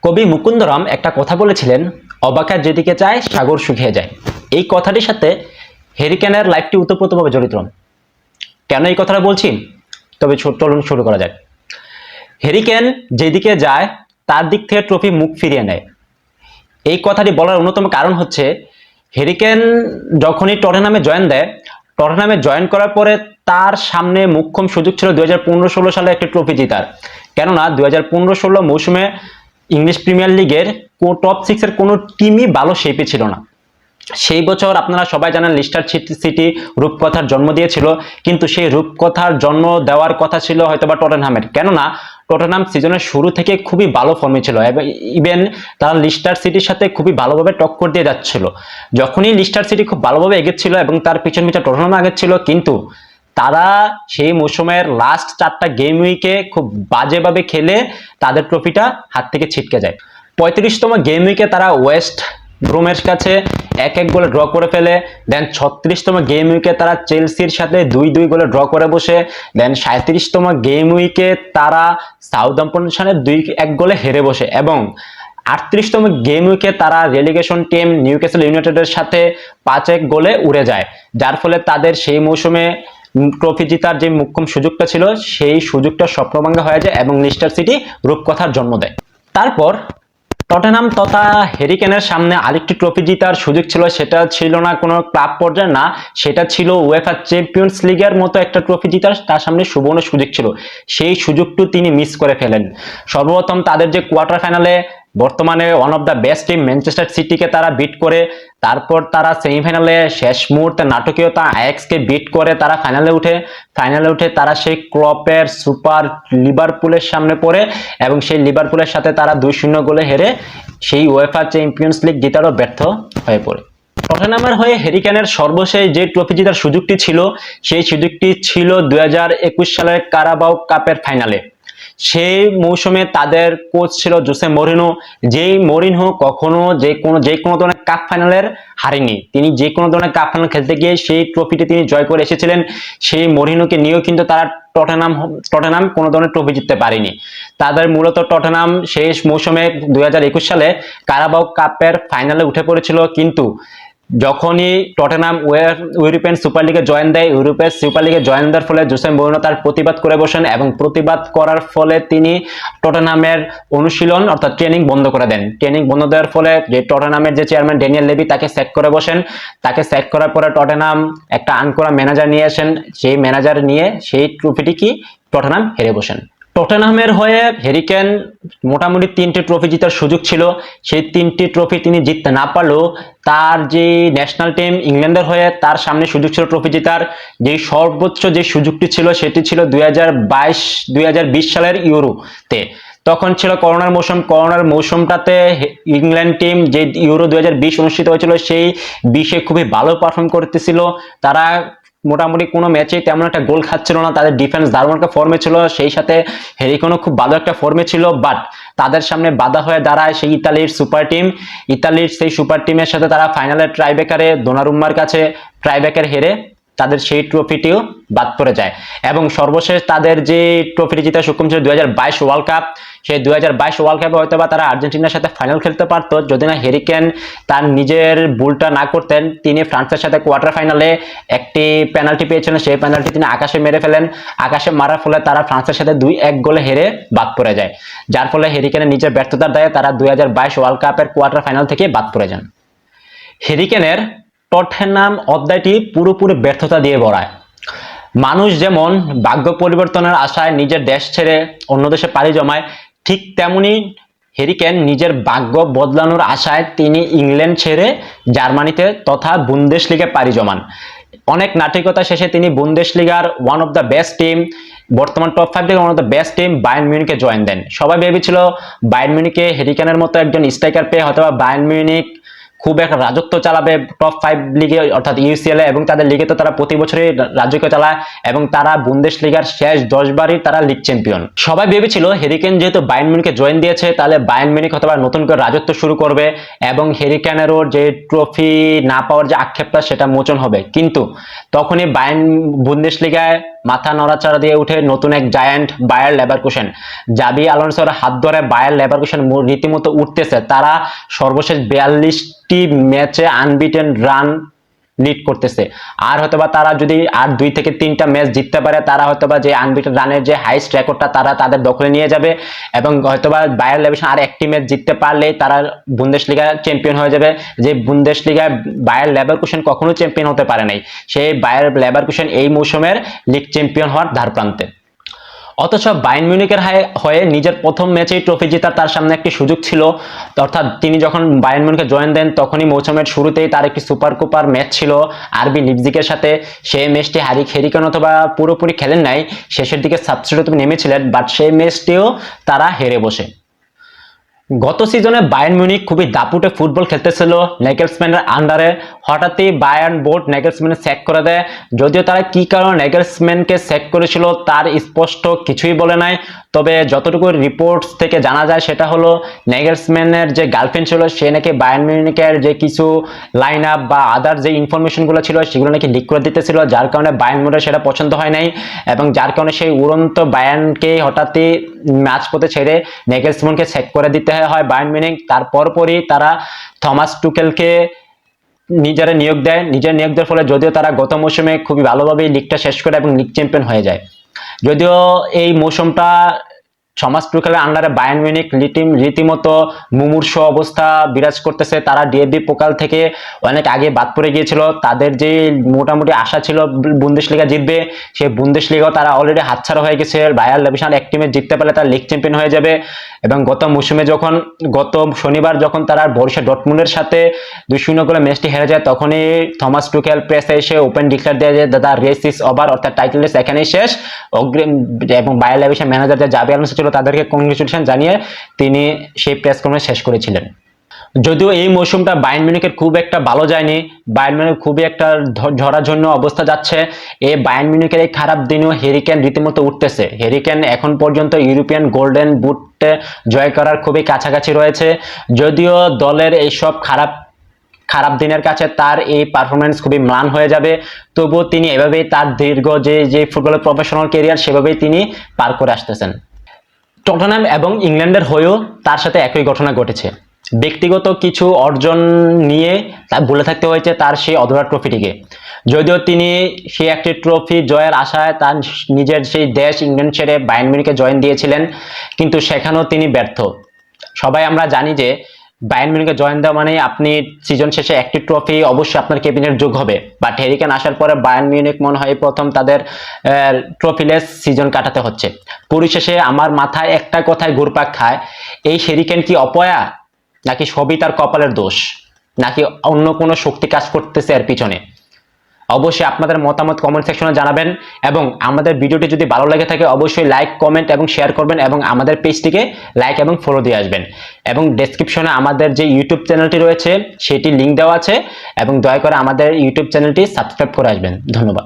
কবি মুকুন্দরাম একটা কথা বলেছিলেন, অবাকার যেদিকে চায় সাগর শুকিয়ে যায়। এই কথাটির সাথে হ্যারি কেনের লাইফটি ওতপ্রোতভাবে জড়িত। কেন এই কথাটা বলছি? তবে চলুন শুরু করা যাক। হ্যারি কেন যেদিকে যায় তার দিক থেকে ট্রফি মুখ ফিরিয়ে নেয়। এই কথাটি বলার অন্যতম কারণ হচ্ছে, হ্যারি কেন যখনই টটেনহামে জয়েন দেয়, টটেনহামে জয়েন করার পরে তার সামনে মোক্ষম সুযোগ ছিল 2015-16 সালে একটি ট্রফি জেতার। কেননা 2015-16 মৌসুমে ইংলিশ প্রিমিয়ার লিগের টপ 6 এর কোনো টিমই ভালো শেপে ছিল না। সেই বছর আপনারা সবাই জানেন লিস্টার সিটি রূপকথার জন্ম দিয়েছিল, কিন্তু সেই রূপকথার জন্ম দেওয়ার কথা ছিল হয়তোবা টটেনহামের। কেননা টটেনহাম সিজনের শুরু থেকে খুবই ভালো ফর্মে ছিল এবং ইভেন তারা লিস্টার সিটির সাথে খুবই ভালোভাবে টক্কর দিয়ে যাচ্ছিল। যখনই লিস্টার সিটি খুব ভালোভাবে এগেছিল এবং তার পিছন পিছনে টটেনহাম আগেছিল, কিন্তু তারা সেই মৌসুমের লাস্ট 4টা গেম উইকে খুব বাজেভাবে খেলে তাদের ট্রফিটা হাত থেকে ছিটকে যায়। 35তম গেম উইকে তারা ওয়েস্ট ব্রোমের কাছে 1-1 গোলে ড্র করে ফেলে। দেন 36তম গেম উইকে তারা চেলসির সাথে 2-2 গোলে ড্র করে বসে। দেন 37তম গেম উইকে তারা সাউদাম্পটনের সাথে 2-1 গোলে হেরে বসে এবং 38তম গেম উইকে তারা রেলিগেশন টিম নিউক্যাসল ইউনাইটেডের সাথে 5-1 গোলে উড়ে যায়, যার ফলে তাদের সেই মৌসুমে ট্রফি জেতার যে মোক্ষম সুযোগটা ছিল সেই সুযোগটা স্বপ্নভঙ্গ হয়ে যায় এবং লিস্টার সিটি রূপকথার জন্ম দেয়। তারপর টটেনহাম তথা হ্যারি কেনের সামনে আরেকটি ট্রফি জেতার সুযোগ ছিল। সেটা ছিল না কোনো ক্লাব পর্যায়ে, না, সেটা ছিল উয়েফা চ্যাম্পিয়ন্স লিগের মতো একটা ট্রফি জেতার তার সামনে সুবর্ণ সুযোগ ছিল। সেই সুযোগটি তিনি মিস করে ফেলেন। সর্বপ্রথম তাদের যে কোয়ার্টার ফাইনালে বর্তমানে one of the best team Manchester সিটিকে তারা বিট করে, তারপর তারা সেমিফাইনালে শেষ মুহূর্তে নাটকীয়তা আয়াক্সকে বিট করে তারা ফাইনালে উঠে তারা সেই ক্লপের সুপার লিভারপুলের সামনে পড়ে এবং সেই লিভারপুলের সাথে তারা 2-0 গোলে হেরে সেই উয়েফা চ্যাম্পিয়ন্স লিগ জেতারও ব্যর্থ হয়ে পড়ে। টটেনহামের হয়ে হ্যারি কেনের সর্বশেষ যে ট্রফি জেতার সুযোগটি ছিল, সেই সুযোগটি ছিল 2021 সালের কারাবাও কাপের ফাইনালে। সেই মৌসুমে তাদের কোচ ছিল জোসে মরিনহো। যেই মরিনহো কখনো যে কোনো ধরনের কাপ ফাইনালের হারেনি। তিনি যে কোনো ধরনের কাপ ফাইনাল খেলতে গিয়ে সেই ট্রফিটি তিনি জয় করে এসেছিলেন। সেই মরিনহোকে নিয়েও কিন্তু তারা টটেনহাম কোনো ধরনের ট্রফি জিততে পারেনি। তাদের মূলত টটেনহাম শেষ মৌসুমে 2021 সালে কারাবাও কাপের ফাইনালে উঠে পড়েছিল, কিন্তু যখনই টটেনহাম ইউরোপিয়ান সুপার লিগে জয়েন দেয়, ইউরোপের সুপার লিগে জয়েন দেওয়ার ফলে জোসে মরিনহো তার প্রতিবাদ করে বসেন এবং প্রতিবাদ করার ফলে তিনি টটেনহামের অনুশীলন অর্থাৎ ট্রেনিং বন্ধ করে দেন। ট্রেনিং বন্ধ দেওয়ার ফলে যে টটেনহামের যে চেয়ারম্যান ড্যানিয়েল লেভি তাকে স্যাক করে বসেন। তাকে স্যাক করার পরে টটেনহাম একটা আনকোরা ম্যানেজার নিয়ে আসেন। সেই ম্যানেজার নিয়ে সেই ট্রফিটি কি টটেনহাম হেরে বসেন। টটেনহামের হয়ে হ্যারি-কেন মোটামুটি 3টি ট্রফি জেতার সুযোগ ছিল। সেই 3টি ট্রফি তিনি জিততে না পারলেও তার যে ন্যাশনাল টিম ইংল্যান্ডের হয়ে তার সামনে সুযোগ ছিল ট্রফি জেতার। যে সর্বোচ্চ যে সুযোগটি ছিল সেটি ছিল 2020 সালের ইউরোতে। তখন ছিল করোনার মৌসুমটাতে ইংল্যান্ড টিম যে ইউরো 2020 অনুষ্ঠিত হয়েছিল সেই 20-এ খুবই ভালো পারফর্ম করতেছিল। তারা মোটামুটি কোনো ম্যাচে তেমন একটা গোল খাচ্ছিল না, তাদের ডিফেন্স দারুণ একটা ফর্মে ছিল, সেই সাথে হ্যারি-কেনও খুব ভালো একটা ফর্মে ছিল। বাট তাদের সামনে বাধা হয়ে দাঁড়ায় সেই ইতালির সুপার টিম। ইতালির সেই সুপার টিমের সাথে তারা ফাইনালে ট্রাইব্রেকারে দোনারুম্মার কাছে ট্রাইব্রেকার হেরে তাদের সেই ট্রফিটিও বাদ পড়ে যায়। এবং সর্বশেষ তাদের যে ট্রফিটি জেতার সক্ষম ছিল 2022 ওয়ার্ল্ড কাপ। সেই 2022 ওয়ার্ল্ড কাপে হয়তো বা তারা আর্জেন্টিনার সাথে ফাইনাল খেলতে পারতো যদি না হ্যারি-কেন তার নিজের ভুলটা না করতেন। তিনি ফ্রান্সের সাথে কোয়ার্টার ফাইনালে একটি পেনাল্টি পেয়েছিলেন, সেই পেনাল্টি তিনি আকাশে মেরে ফেলেন। আকাশে মারার ফলে তারা ফ্রান্সের সাথে 2-1 গোলে হেরে বাদ পড়ে যায়, যার ফলে হ্যারি-কেনের নিজের ব্যর্থতার দায়ে তারা 2022 ওয়ার্ল্ড কাপের কোয়ার্টার ফাইনাল থেকে বাদ পড়ে যান। হ্যারি-কেনের টটেনহাম অধ্যায়টি পুরোপুরি ব্যর্থতা দিয়ে ভরায়। মানুষ যেমন ভাগ্য পরিবর্তনের আশায় নিজের দেশ ছেড়ে অন্য দেশে পাড়ি জমায়, ঠিক তেমনি হ্যারি-কেন নিজের ভাগ্য বদলানোর আশায় তিনি ইংল্যান্ড ছেড়ে জার্মানিতে তথা বুন্দেশলিগে পাড়ি জমান। অনেক নাটকীয়তা শেষে তিনি বুন্দেশলিগার one of the best team, বর্তমান টপ 5 থেকে one of the best team Bayern মিউনিখে জয়েন দেন। সবাই ভেবেছিল বায়ার্ন মিউনিখে হ্যারি-কেনের মতো একজন স্ট্রাইকার পেয়ে হয়তো বায়ার্ন মিউনিখ খুব একটা রাজত্ব চালাবে টপ 5 লিগে অর্থাৎ ইউসিএল এ, এবং তাদের লিগে তো তারা প্রতি বছরই রাজত্ব চালায় এবং তারা বুন্দেশলিগার শেষ 10 বারই তারা লিগ চ্যাম্পিয়ন। সবাই ভেবেছিল হ্যারি-কেন যেহেতু বায়ার্ন মিউনিখে জয়েন দিয়েছে তাহলে বায়ার্ন মিউনিখ হয়তো নতুন করে রাজত্ব শুরু করবে এবং হ্যারি-কেনেরও যে ট্রফি না পাওয়ার যে আক্ষেপটা সেটা মোচন হবে। কিন্তু তখনই বায়ার্ন বুন্দেশলিগায় মাথা নড়াচড়া দিয়ে উঠে নতুন এক জায়ান্ট বায়ার লেভারকুসেন। জাবি আলোনসোর হাত ধরে বায়ার লেভারকুসেন রীতিমতো উঠতেছে। তারা সর্বশেষ 42টি ম্যাচে আনবিটেন রান লিড করতেছে। আর হয়তোবা তারা যদি আর 2 থেকে 3টা ম্যাচ জিততে পারে, তারা হয়তোবা যে আনবিটেন রানের যে হাইস্ট রেকর্ডটা তারা তাদের দখলে নিয়ে যাবে, এবং হয়তোবা বায়ার লেভারকুসেন আর একটি ম্যাচ জিততে পারলে তারা বুন্দেসলিগা চ্যাম্পিয়ন হয়ে যাবে। যে বুন্দেসলিগায় বায়ার লেভারকুসেন কখনো চ্যাম্পিয়ন হতে পারে নাই, সেই বায়ার লেভারকুসেন এই মৌসুমের লিগ চ্যাম্পিয়ন হওয়ার ধারপ্রান্তে। অথচ বায়ার্ন মিউনিখের হয়ে নিজের প্রথম ম্যাচেই ট্রফি জেতার তার সামনে একটি সুযোগ ছিল। অর্থাৎ তিনি যখন বায়ার্ন মিউনিখে জয়েন দেন তখনই মৌসুমের শুরুতেই তার একটি সুপার কুপার ম্যাচ ছিল আরবি লিপজিগের সাথে। সেই ম্যাচটি হেরিকেন অথবা পুরোপুরি খেলেন নাই, শেষের দিকে সাবস্টিটিউটে নেমেছিলেন, বাট সেই ম্যাচটিও তারা হেরে বসে। গত সিজনে বায়ার্ন মিউনিখ খুবই দাপুটে ফুটবল খেলতেছিল নেগেলসম্যানের আন্ডারে। হঠাৎই বায়ার্ন বোর্ড নেগেলসম্যানকে স্যাক করে দেয়। যদিও তারা কি কারণে নেগেলসম্যানকে স্যাক করেছিল তার স্পষ্ট কিছুই বলে নাই, তবে যতটুকু রিপোর্টস থেকে জানা যায় সেটা হলো নেগেলসম্যানের যে গার্লফ্রেন্ড ছিল সে নাকি বায়ার্ন মিউনিখের যে কিছু লাইন আপ বা আদার যে ইনফরমেশনগুলো ছিল সেগুলো নাকি লিক করে দিতেছিল, যার কারণে বায়ার্ন মিউনিখের সেটা পছন্দ হয় নাই, এবং যার কারণে সেই উড়ন্ত বায়ার্নকে হঠাৎই ম্যাচ পথে ছেড়ে নেগেলসম্যানকে স্যাক করে দিতে হয় বায়ার্ন মিউনিখ। তার পরপরই তারা থমাস টুকেলকে নিজের নিয়োগ দেওয়ার ফলে যদিও তারা গত মৌসুমে খুবই ভালোভাবে লিগটা শেষ করে এবং লিগ চ্যাম্পিয়ন হয়ে যায়। যদিও এই মৌসুমটা থমাস টুকেলের আন্ডারে বায়ার্ন মিউনিখ রীতিমতো মুমূর্ষু অবস্থা বিরাজ করতেছে। তারা ডিএফবি পোকাল থেকে অনেক আগে বাদ পড়ে গিয়েছিল। তাদের যে মোটামুটি আশা ছিল বুন্দেসলিগা জিতবে, সেই বুন্দেসলিগাও তারা অলরেডি হাতছাড়া হয়ে গেছে। বায়ার লেভারকুসেন এক টিমে জিততে পারলে তারা লিগ চ্যাম্পিয়ন হয়ে যাবে। এবং গত শনিবার যখন তারা বরুসিয়া ডর্টমুন্ডের সাথে 2-0 গোলে ম্যাচটি হেরে যায়, তখনই থমাস টুকেল প্রেসে এসে ওপেন ডিক্লেয়ার দেয় যে দাদা রেস ইজ ওভার, অর্থাৎ টাইটেল রেস এখানেই শেষ। এবং বায়ার লেভারকুসেন ম্যানেজার যে জাবি আলোনসো ছিল তাদেরকে কংগ্রেচুলেশন জানিয়ে তিনি সেই প্রেস কনফারেন্স শেষ করেছিলেন। যদিও এই মৌসুমটা বায়ার্ন মিউনিখের খুব একটা ভালো যায়নি, বায়ার্ন মিউনিখ খুবই একটা ঝরাঝন্য অবস্থা যাচ্ছে। এই বায়ার্ন মিউনিখের এই খারাপ দিনেও হেরিকেন রীতিমতো উঠতেছে। হেরিকেন এখন পর্যন্ত ইউরোপিয়ান গোল্ডেন বুটে জয় করার খুবই কাছাকাছি রয়েছে। যদিও দলের এইসব খারাপ দিনের কাছে তার এই পারফরমেন্স খুবই ম্লান হয়ে যাবে, তবুও তিনি এভাবেই তার দীর্ঘ যে ফুটবলের প্রফেশনাল ক্যারিয়ার সেভাবেই তিনি পার করে আসতেছেন। টটনহ্যাম এবং ইংল্যান্ডের হয়েও তার সাথে একই ঘটনা ঘটেছে। ব্যক্তিগত কিছু অর্জন নিয়ে ভুলে থাকতে হয়েছে তার সেই অধরা ট্রফিটিকে। যদিও তিনি সেই একটি ট্রফি জয়ের আশায় তার নিজের সেই দেশ ইংল্যান্ড ছেড়ে বায়ার্ন মিউনিখে জয়েন দিয়েছিলেন, কিন্তু সেখানেও তিনি ব্যর্থ। সবাই আমরা জানি যে বায়ার্ন মিউনিখে জয়েন দেওয়া মানে আপনি সিজন শেষে একটি ট্রফি অবশ্যই আপনার ক্যাবিনের যোগ হবে, বাট হেরিকেন আসার পরে বায়ার্ন মিউনিখ মনে হয় প্রথম তাদের ট্রফিলেস সিজন কাটাতে হচ্ছে। পরিশেষে আমার মাথায় একটা কথায় ঘুরপাক খায়, এই হেরিকেন কি অপয়া, নাকি সবই তার কপালের দোষ, নাকি অন্য কোনো শক্তি কাজ করতেছে এর পিছনে? অবশ্যই আপনাদের মতামত কমেন্ট সেকশনে জানাবেন, এবং আমাদের ভিডিওটি যদি ভালো লেগে থাকে অবশ্যই লাইক, কমেন্ট এবং শেয়ার করবেন, এবং আমাদের পেজটিকে লাইক এবং ফলো দিয়ে আসবেন। এবং ডেসক্রিপশনে আমাদের যে ইউটিউব চ্যানেলটি রয়েছে সেটি লিঙ্ক দেওয়া আছে, এবং দয়া করে আমাদের ইউটিউব চ্যানেলটি সাবস্ক্রাইব করে আসবেন। ধন্যবাদ।